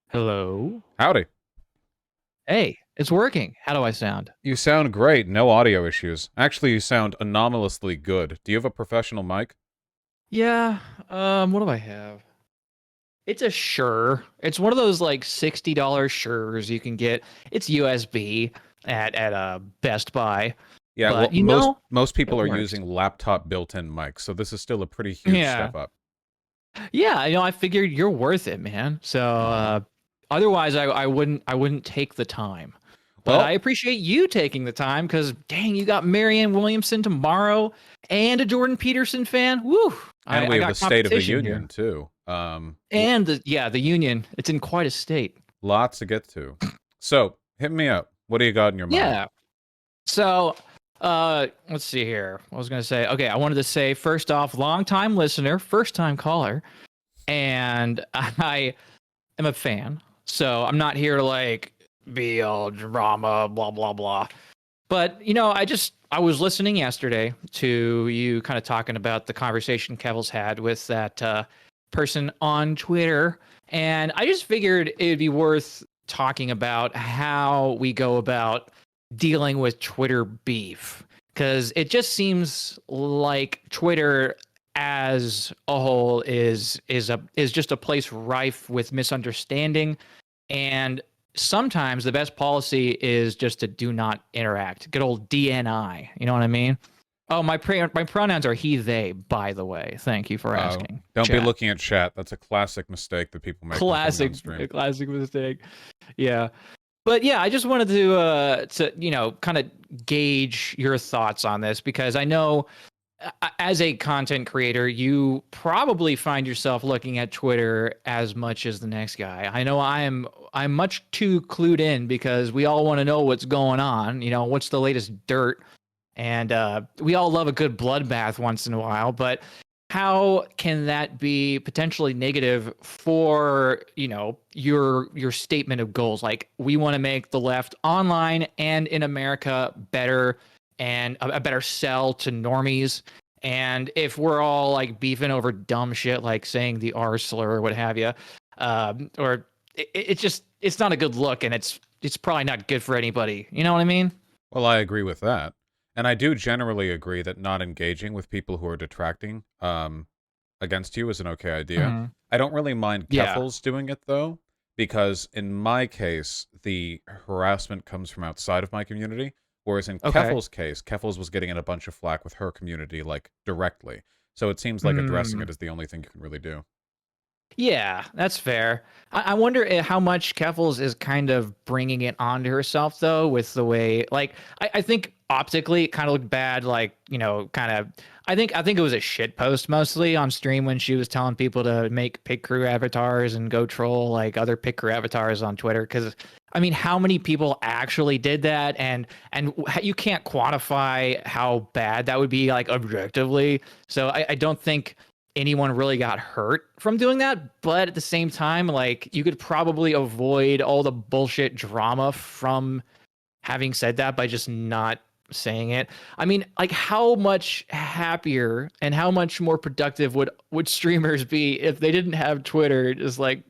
Hello. Howdy. Hey, it's working. How do I sound? You sound great. No audio issues. Actually, you sound anomalously good. Do you have a professional mic? Yeah. What do I have? It's a Shure. It's one of those like $60 Shures you can get. It's USB at Best Buy, Yeah, well, but most it people are works. using laptop built-in mics, so this is still a pretty huge Yeah. step up. Yeah, I figured you're worth it, man. So otherwise I wouldn't take the time. But I Well, appreciate you taking the time because dang, you got Marianne Williamson tomorrow and a Jordan Peterson fan. Woo! and we I have the got State of the competition here. Union too. And the Union, it's in quite a state. Lots to get to. So, hit me up. What do you got in your mind? Yeah. So, let's see here. What I was gonna say. Okay, I wanted to say first off, long time listener, first time caller, and I am a fan. So I'm not here to like be all drama, blah blah blah. But I was listening yesterday to you kind of talking about the conversation Kevels had with that person on Twitter, and I just figured it'd be worth talking about how we go about dealing with Twitter beef because it just seems like Twitter as a whole is just a place rife with misunderstanding, and sometimes the best policy is just to do not interact. Good old DNI. You know what I mean? Oh, my pronouns are he, they, by the way. Thank you for asking. Don't be Chat. looking at chat. That's a classic mistake that people make when coming on Classic, stream. classic mistake. Yeah. But yeah, I just wanted to kind of gauge your thoughts on this because I know as a content creator, you probably find yourself looking at Twitter as much as the next guy. I know I'm much too clued in because we all want to know what's going on, what's the latest dirt, and we all love a good bloodbath once in a while, but how can that be potentially negative for your statement of goals? Like, we want to make the left online and in America better and a better sell to normies. And if we're all like beefing over dumb shit like saying the R slur or what have you, or it's not a good look, and it's probably not good for anybody. You know what I mean? Well, I agree with that. And I do generally agree that not engaging with people who are detracting against you is an okay idea. Hmm. I don't really mind Yeah. Keffals doing it, though, because in my case, the harassment comes from outside of my community, whereas in Okay. Keffals' case, Keffals was getting in a bunch of flack with her community, like, directly. So it seems like addressing Hmm. it is the only thing you can really do. Yeah, that's fair. I wonder how much Keffels is kind of bringing it onto herself, though, with the way, like, I think optically it kind of looked bad, like, kind of. I think it was a shit post mostly on stream when she was telling people to make pit crew avatars and go troll like other pit crew avatars on Twitter. Because I mean, how many people actually did that, and you can't quantify how bad that would be, like objectively. So I don't think anyone really got hurt from doing that, but at the same time, like, you could probably avoid all the bullshit drama from having said that by just not saying it. I mean, like, how much happier and how much more productive would streamers be if they didn't have Twitter just like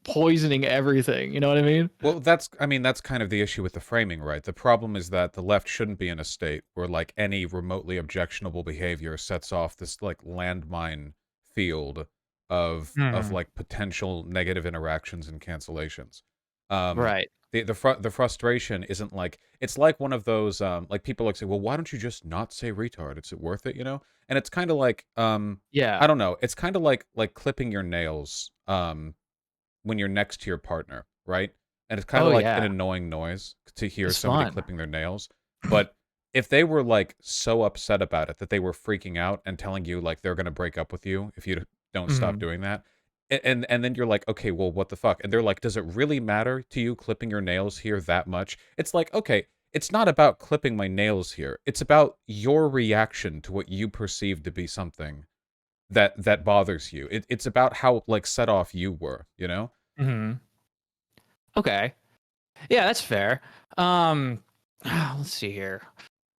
poisoning everything? You know what I mean? Well, I mean, that's kind of the issue with the framing, right? The problem is that the left shouldn't be in a state where, like, any remotely objectionable behavior sets off this, like, landmine field of Hmm. like potential negative interactions and cancellations. Um, Right. the frustration isn't like it's like one of those like people like say, well, why don't you just not say retard? Is it worth it, you know? And it's kind of like I Yeah. don't know. It's kind of like clipping your nails when you're next to your partner, right? And it's kind Oh of like an yeah. annoying noise to hear It's somebody fun. clipping their nails. But if they were like so upset about it that they were freaking out and telling you like they're going to break up with you if you don't stop Hmm. doing that, and then you're like, okay, well, what the fuck? And they're like, does it really matter to you clipping your nails here that much? It's like, okay, it's not about clipping my nails here. It's about your reaction to what you perceive to be something that bothers you. It's about how like set off you were, you know? Hmm. Okay. Yeah, that's fair. Let's see here.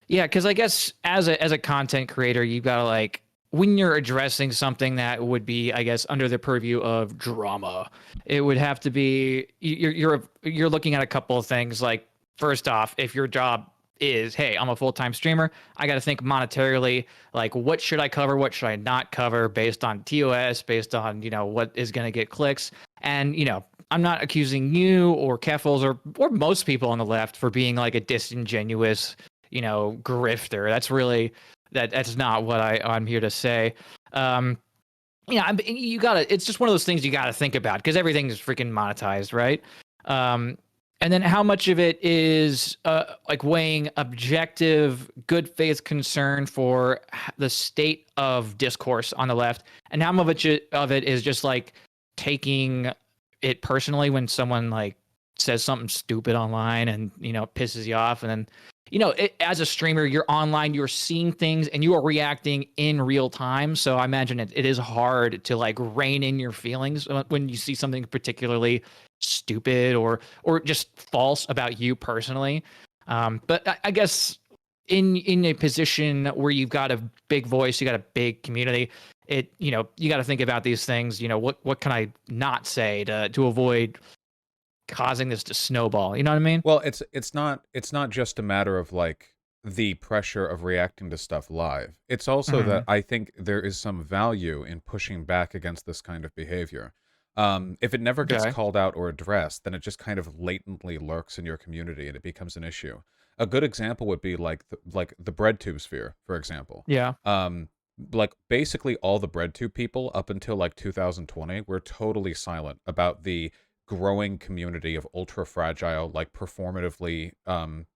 Yeah, because I guess as a content creator, you've got to like when you're addressing something that would be, I guess, under the purview of drama, it would have to be you're looking at a couple of things. Like first off, if your job is, hey, I'm a full-time streamer, I got to think monetarily, like what should I cover, what should I not cover based on TOS, based on, what is going to get clicks. And, I'm not accusing you or Keffals or most people on the left for being like a disingenuous grifter. That's really that's not what I'm here to say. Um, you gotta. It's just one of those things you gotta think about because everything is freaking monetized, right? Um, and then how much of it is like weighing objective, good faith concern for the state of discourse on the left, and how much of it is just like taking it personally when someone like says something stupid online and pisses you off, and then as a streamer, you're online, you're seeing things, and you are reacting in real time. So I imagine it is hard to like rein in your feelings when you see something particularly stupid or just false about you personally. But I guess in a position where you've got a big voice, you got a big community, you got to think about these things. What can I not say to avoid causing this to snowball? You know what I mean? Well, it's not just a matter of like the pressure of reacting to stuff live. It's also that Mhm. I think there is some value in pushing back against this kind of behavior. If it never gets Okay. called out or addressed, then it just kind of latently lurks in your community and it becomes an issue. A good example would be like the breadtube sphere, for example. Yeah. Um, like basically all the breadtube people up until like 2020 were totally silent about the growing community of ultra fragile, like performatively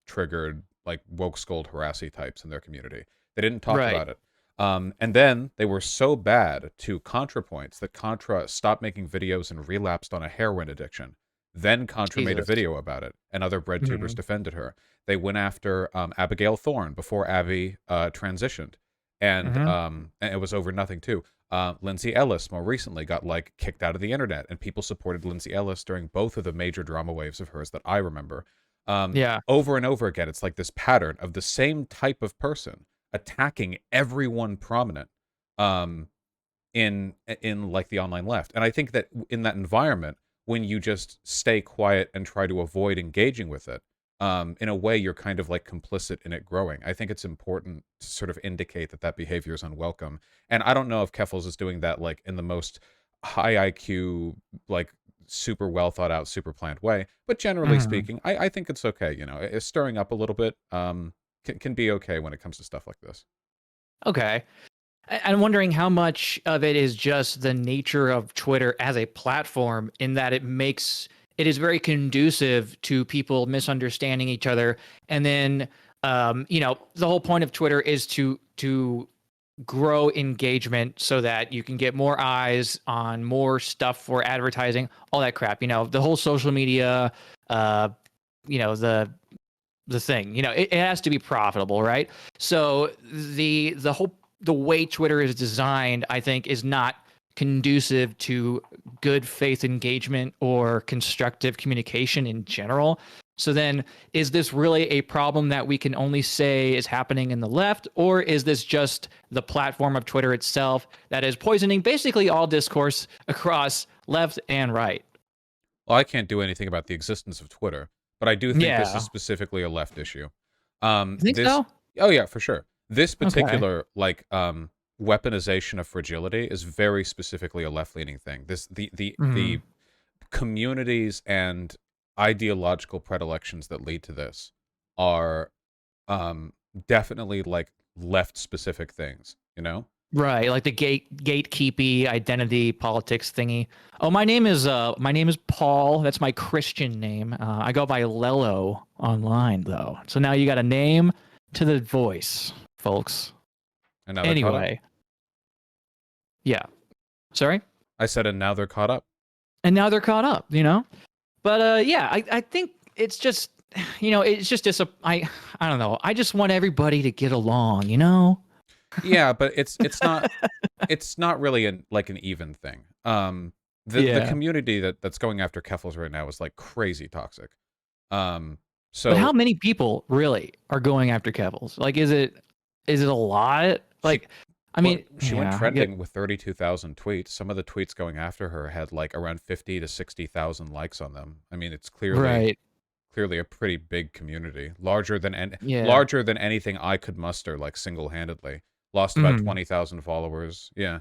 triggered, like woke scold harassy types in their community. They didn't talk Right. about it. And then they were so bad to ContraPoints that Contra stopped making videos and relapsed on a heroin addiction. Then Contra made a Jesus. video about it, and other breadtubers Mhm. defended her. They went after Abigail Thorne before Abby transitioned, Mhm. and it was over nothing too. Lindsay Ellis more recently got like kicked out of the internet, and people supported Lindsay Ellis during both of the major drama waves of hers that I remember. Yeah. Over and over again, it's like this pattern of the same type of person attacking everyone prominent um, in like the online left. And I think that in that environment, when you just stay quiet and try to avoid engaging with it, in a way, you're kind of like complicit in it growing. I think it's important to sort of indicate that that behavior is unwelcome. And I don't know if Keffals is doing that like in the most high IQ, like super well thought out, super planned way. But generally Mhm. speaking, I think it's okay. It's stirring up a little bit. Can be okay when it comes to stuff like this. Okay. I'm wondering how much of it is just the nature of Twitter as a platform in that it is very conducive to people misunderstanding each other. And then, the whole point of Twitter is to grow engagement so that you can get more eyes on more stuff for advertising, all that crap. The whole social media, uh, you know, the thing. It has to be profitable, right? So the way Twitter is designed, I think, is not conducive to good faith engagement or constructive communication in general. So then, is this really a problem that we can only say is happening in the left, or is this just the platform of Twitter itself that is poisoning basically all discourse across left and right? Well, I can't do anything about the existence of Twitter, but I do think this is Yeah. specifically a left issue. You think This, so? oh yeah, for sure. This Okay. particular like weaponization of fragility is very specifically a left-leaning thing. This the Mhm. communities and ideological predilections that lead to this are um definitely like left specific things, you know? Right, like the gatekeepy identity politics thingy. Oh, my name is Paul. That's my Christian name. I go by Lello online though. So now you got a name to the voice, folks. And now they're caught up. Anyway, yeah. Sorry. I said and now they're caught up. And now they're caught up. But yeah, I think it's just it's just I don't know. I just want everybody to get along. Yeah, but it's not really like an even thing. The Yeah. community that's going after Keffals right now is like crazy toxic. Um, But how So many people really are going after KEFFALS? Like, is it a lot? she Like, I well, mean, she went yeah, I get trending with 32,000 tweets. Some of the tweets going after her had like around 50 to 60,000 likes on them. I mean, it's right. clearly a pretty big community, larger than Yeah. larger than anything I could muster, like single-handedly. Lost about Mm, 20,000 followers. Yeah.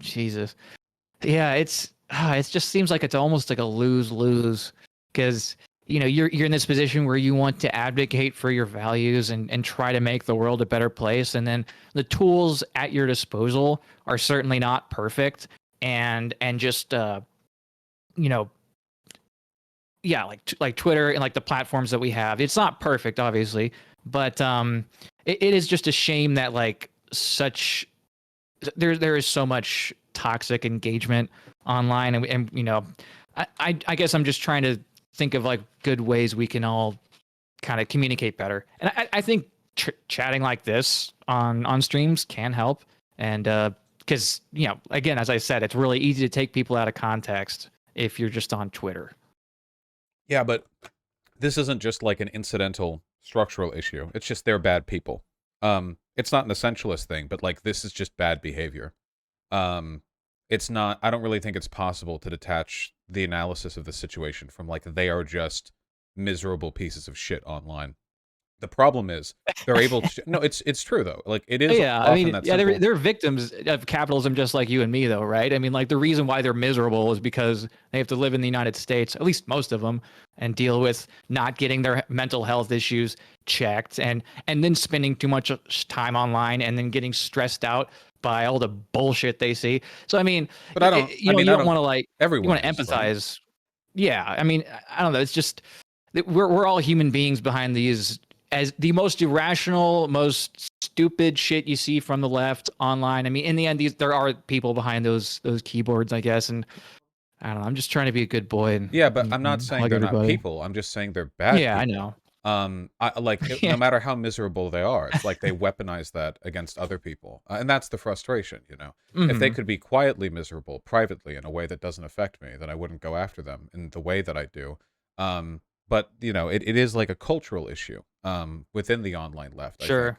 Jesus. Yeah, it just seems like it's almost like a lose-lose because you're in this position where you want to advocate for your values and try to make the world a better place, and then the tools at your disposal are certainly not perfect, and just you know yeah, like Twitter and like the platforms that we have, it's not perfect, obviously, but it is just a shame that like such there is so much toxic engagement online, and I guess I'm just trying to think of like good ways we can all kind of communicate better, and I think chatting like this on streams can help, and because again, as I said, it's really easy to take people out of context if you're just on Twitter. Yeah, but this isn't just like an incidental structural issue. It's just they're bad people. It's not an essentialist thing, but like this is just bad behavior. Um, it's not. I don't really think it's possible to detach the analysis of the situation from like they are just miserable pieces of shit online. The problem is they're able to. No, it's true though. Like it is Yeah, I often mean, that yeah, simple. they're victims of capitalism just like you and me, though, right? I mean, like the reason why they're miserable is because they have to live in the United States, at least most of them, and deal with not getting their mental health issues checked, and then spending too much time online, and then getting stressed out by all the bullshit they see. So, I mean, But I don't. I mean, you I don't don't. want to like, you Everyone want to is right. empathize. Yeah, I mean, I don't know. It's just we're all human beings behind these as the most irrational, most stupid shit you see from the left online. I mean, in the end, there are people behind those keyboards, I guess, and I don't know. I'm just trying to be a good boy and, Yeah, but and, I'm not and saying hug they're not everybody. people. I'm just saying they're bad Yeah, I people. know. No Yeah. matter how miserable they are, it's like they weaponize that against other people, and that's the frustration. If they Hmm. could be quietly miserable, privately, in a way that doesn't affect me, then I wouldn't go after them in the way that I do. But it is like a cultural issue within the online left, I think, Sure.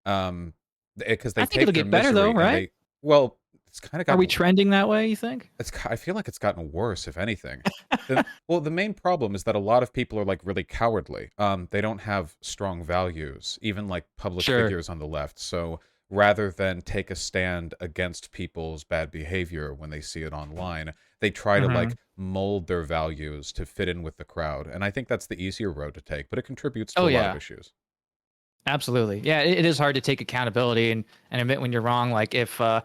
because I they think it'll take their get better though, misery and right? they well, it's kind of Are we gotten trending that way? You think? I feel like it's gotten worse, if anything. The main problem is that a lot of people are like really cowardly. They don't have strong values, even like public Sure. figures on the left. So rather than take a stand against people's bad behavior when they see it online, they try to Hmm. like mold their values to fit in with the crowd. And I think that's the easier road to take, but it contributes to Oh a lot of yeah. issues. Absolutely. Yeah, it is hard to take accountability and admit when you're wrong. Like if I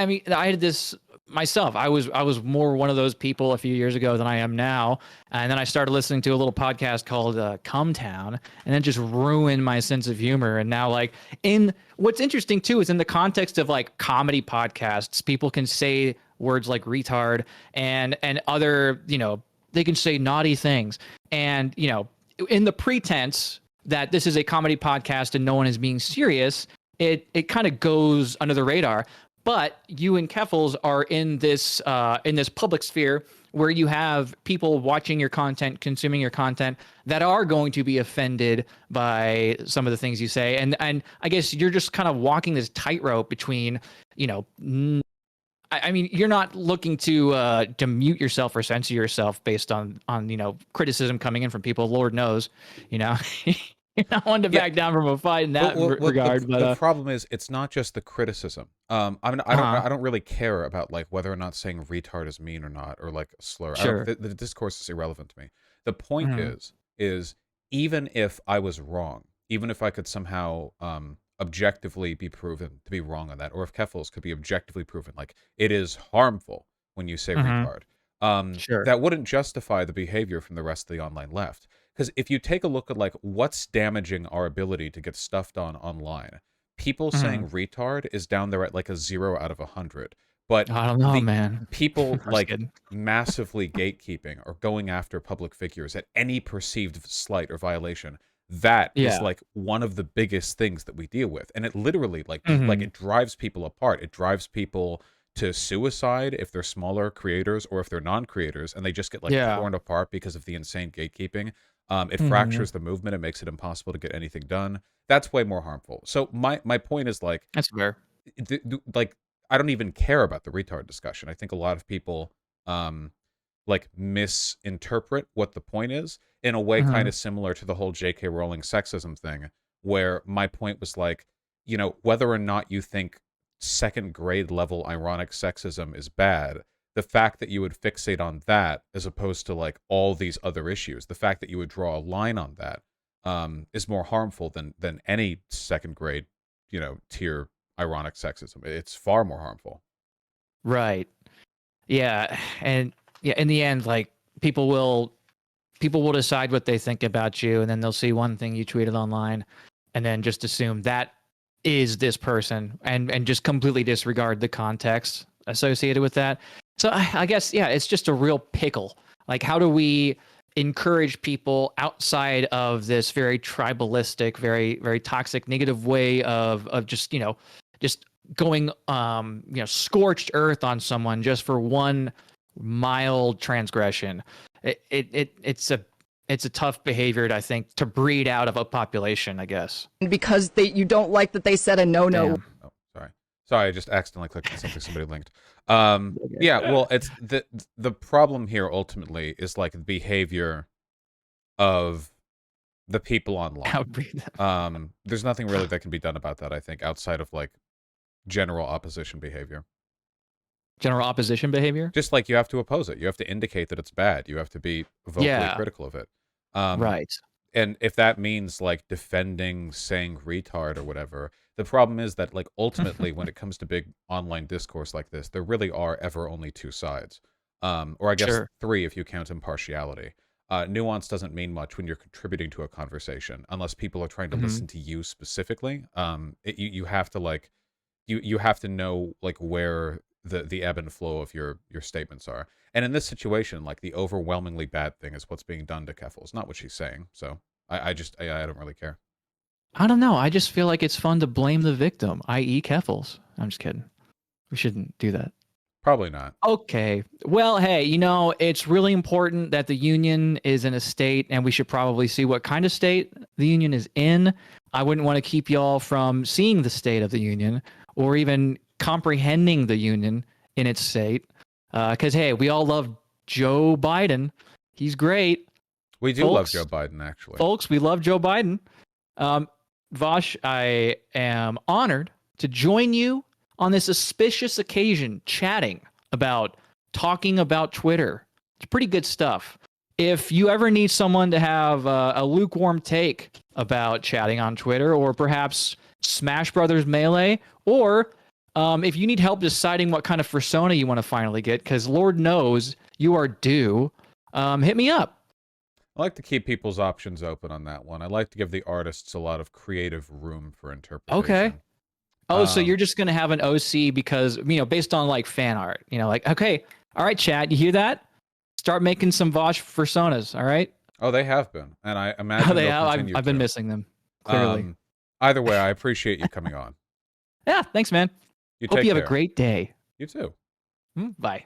mean, I had this myself. I was more one of those people a few years ago than I am now. And then I started listening to a little podcast called Come Town, and then just ruined my sense of humor. And now like in what's interesting too is in the context of like comedy podcasts, people can say words like retard and other, they can say naughty things. And, in the pretense that this is a comedy podcast and no one is being serious, it kind of goes under the radar. But you and Keffals are in this public sphere where you have people watching your content, consuming your content that are going to be offended by some of the things you say, and I guess you're just kind of walking this tightrope between, you know, I mean, you're not looking to mute yourself or censor yourself based on criticism coming in from people. Lord knows, you know, you're not one to Yeah, back down from a fight in Well, that well, well the regard. But the problem is it's not just the criticism. uh, I don't really care about like whether or not saying retard is mean or not or like a slur. I don't sure. the discourse is irrelevant to me. The point Mhm. is even if I was wrong, even if I could somehow objectively be proven to be wrong on that, or if Keffels could be objectively proven like it is harmful when you say Mhm. retard, Sure. that wouldn't justify the behavior from the rest of the online left. Because if you take a look at like what's damaging our ability to get stuff done online, people Mhm. saying retard is down there at like a 0 out of 100. But I don't know, the man. people I'm just like kidding. massively gatekeeping or going after public figures at any perceived slight or violation, that is Yeah. like one of the biggest things that we deal with. And it literally like Mhm. it drives people apart. It drives people to suicide if they're smaller creators or if they're non-creators, and they just get like Yeah. torn apart because of the insane gatekeeping. It Mhm. fractures the movement. It makes it impossible to get anything done. That's way more harmful. So my point is like, That's fair. like I don't even care about the retard discussion. I think a lot of people like misinterpret what the point is in a way kind Mhm. of similar to the whole J.K. Rowling sexism thing, where my point was like, you know, whether or not you think second grade level ironic sexism is bad, the fact that you would fixate on that as opposed to like all these other issues, the fact that you would draw a line on that, is more harmful than any second grade, you know, tier ironic sexism. It's far more harmful. Right. Yeah, and yeah, in the end, like people will decide what they think about you, and then they'll see one thing you tweeted online, and then just assume that is this person, and just completely disregard the context associated with that. So I guess yeah, it's just a real pickle. Like, how do we encourage people outside of this very tribalistic, very toxic, negative way of just just going scorched earth on someone just for one mild transgression? It's a tough behavior I think to breed out of a population, I guess. Because you don't like that they said a no-no. Damn. Oh, sorry, I just accidentally clicked on something somebody linked. Okay. Yeah, well, it's the problem here ultimately is like the behavior of the people online. Outbreed them. There's nothing really that can be done about that, I think, outside of like general opposition behavior. General opposition behavior. Just like you have to oppose it, you have to indicate that it's bad. You have to be vocally Yeah. critical of it. Um, Right. and if that means like defending saying retard or whatever, the problem is that like ultimately when it comes to big online discourse like this, there really are ever only two sides. Or I guess Sure. three if you count impartiality. Nuance doesn't mean much when you're contributing to a conversation unless people are trying to Mhm. listen to you specifically. You have to like you have to know like where the ebb and flow of your statements are. And in this situation, like the overwhelmingly bad thing is what's being done to KEFFALS, not what she's saying. So I don't really care. I don't know. I just feel like it's fun to blame the victim, i.e., Keffals. I'm just kidding. We shouldn't do that. Probably not. Okay. Well, hey, it's really important that the union is in a state, and we should probably see what kind of state the union is in. I wouldn't want to keep y'all from seeing the state of the union or even comprehending the union in its state. Because, hey, we all love Joe Biden. He's great. We do love Joe Biden, actually. Folks, we love Joe Biden. Vaush, I am honored to join you on this auspicious occasion, talking about Twitter. It's pretty good stuff. If you ever need someone to have a lukewarm take about chatting on Twitter, or perhaps Smash Brothers Melee, or if you need help deciding what kind of persona you want to finally get, because Lord knows you are due, hit me up. I like to keep people's options open on that one. I like to give the artists a lot of creative room for interpretation. Okay. Oh, so you're just going to have an OC because, based on like fan art, like, okay, all right, chat, you hear that? Start making some Vaush personas, all right? Oh, they have been. And I imagine they they'll have. continue I've been to. missing them, clearly. Either way, I appreciate you coming on. Yeah, thanks, man. You Hope take you have care. a great day. You too. Bye.